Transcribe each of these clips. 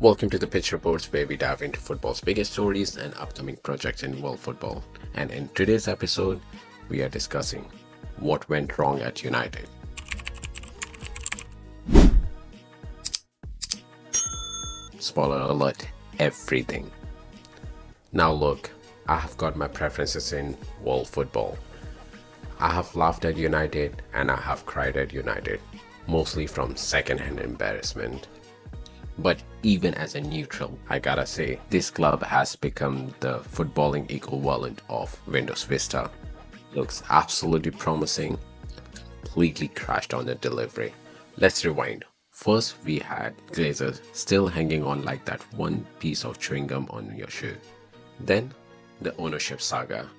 Welcome to the Pitch Reports, where we dive into football's biggest stories and upcoming projects in world football. And in today's episode, we are discussing what went wrong at United. Spoiler alert, everything. Now look, I have got my preferences in world football. I have laughed at United and I have cried at United, mostly from second-hand embarrassment. But even as a neutral, I gotta say, this club has become the footballing equivalent of Windows Vista. Looks absolutely promising, completely crashed on the delivery. Let's rewind. First, we had Glazers still hanging on like that one piece of chewing gum on your shoe. Then, the ownership saga.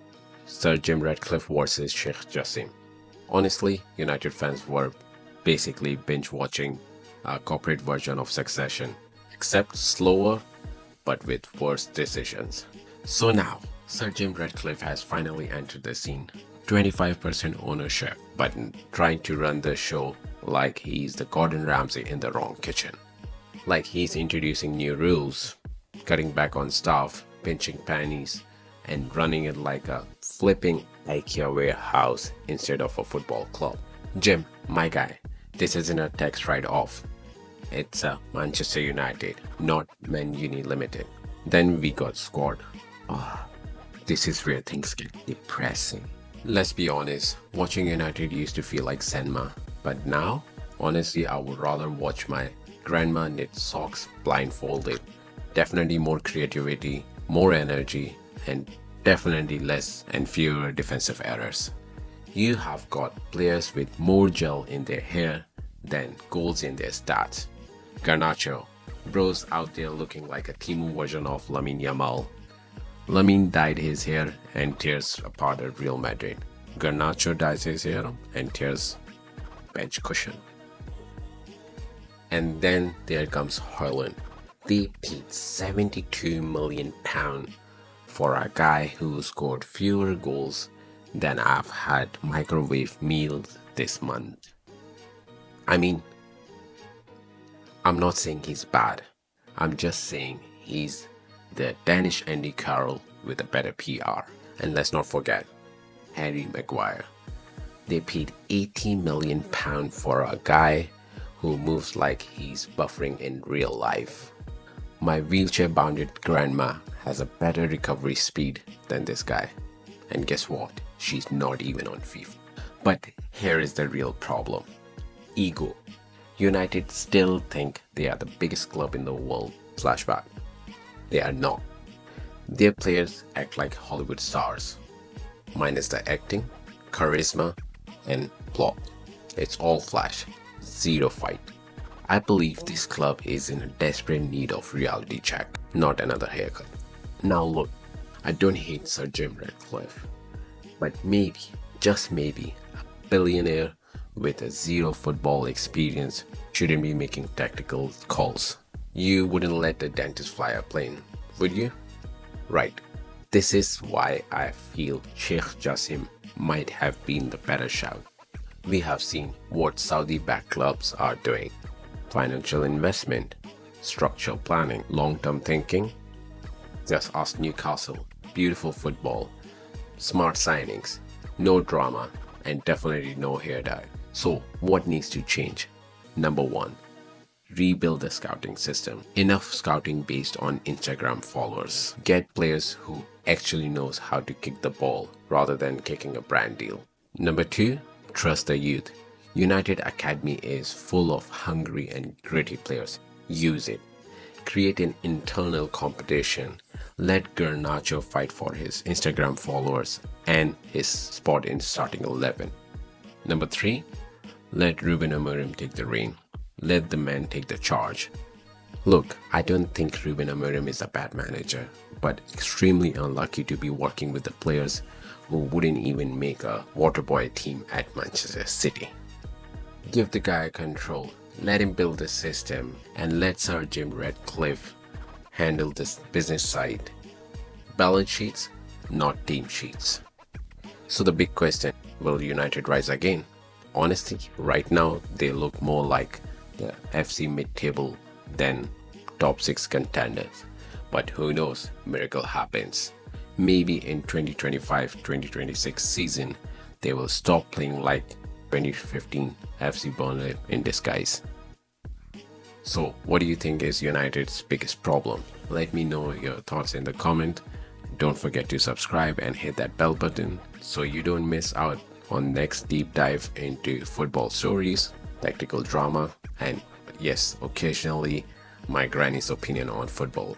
Sir Jim Ratcliffe versus Sheikh Jassim. Honestly, United fans were basically binge watching a corporate version of Succession, except slower but with worse decisions. So now, Sir Jim Ratcliffe has finally entered the scene. 25% ownership, but trying to run the show like he's the Gordon Ramsay in the wrong kitchen. Like he's introducing new rules, cutting back on staff, pinching pennies, and running it like a flipping IKEA warehouse instead of a football club. Jim, my guy, this isn't a tax write-off. It's a Manchester United, not Man Uni Limited. Then we got squad. This is where things get depressing. Let's be honest, watching United used to feel like cinema, but now, honestly, I would rather watch my grandma knit socks blindfolded. Definitely more creativity, more energy, and definitely less and fewer defensive errors. You have got players with more gel in their hair than goals in their stats. Garnacho, bros out there looking like a Timu version of Lamine Yamal. Lamine dyed his hair and tears apart at Real Madrid. Garnacho dyes his hair and tears bench cushion. And then there comes Haaland. They paid £72 million for a guy who scored fewer goals than I've had microwave meals this month. I mean, I'm not saying he's bad. I'm just saying he's the Danish Andy Carroll with a better PR. And let's not forget, Harry Maguire. They paid £80 million for a guy who moves like he's buffering in real life. My wheelchair-bounded grandma has a better recovery speed than this guy. And guess what? She's not even on FIFA. But here is the real problem. Ego. United still think they are the biggest club in the world. Flashback. They are not. Their players act like Hollywood stars. Minus the acting, charisma, and plot. It's all flash. Zero fight. I believe this club is in a desperate need of reality check, not another haircut. Now look, I don't hate Sir Jim Ratcliffe, but maybe, just maybe, a billionaire with a zero football experience shouldn't be making tactical calls. You wouldn't let the dentist fly a plane, would you? Right. This is why I feel Sheikh Jassim might have been the better shout. We have seen what Saudi-backed clubs are doing. Financial investment, structural planning, long-term thinking. Just ask Newcastle. Beautiful football, smart signings, no drama, and definitely no hair dye. So what needs to change? Number one, rebuild the scouting system. Enough scouting based on Instagram followers. Get players who actually knows how to kick the ball rather than kicking a brand deal. Number two, trust the youth. United Academy is full of hungry and gritty players. Use it. Create an internal competition. Let Garnacho fight for his Instagram followers and his spot in starting 11. Number three, let Ruben Amorim take the reign. Let the man take the charge. Look, I don't think Ruben Amorim is a bad manager, but extremely unlucky to be working with the players who wouldn't even make a waterboy team at Manchester City. Give the guy control, let him build the system, and let Sir Jim Ratcliffe handle this business side. Balance sheets, not team sheets. So the big question, will United rise again? Honestly, right now they look more like the FC mid-table than top 6 contenders. But who knows, miracle happens. Maybe in 2025-2026 season, they will stop playing like 2015 FC Burnley in disguise. So, what do you think is United's biggest problem? Let me know your thoughts in the comment. Don't forget to subscribe and hit that bell button so you don't miss out on next deep dive into football stories, tactical drama, and yes, occasionally my granny's opinion on football.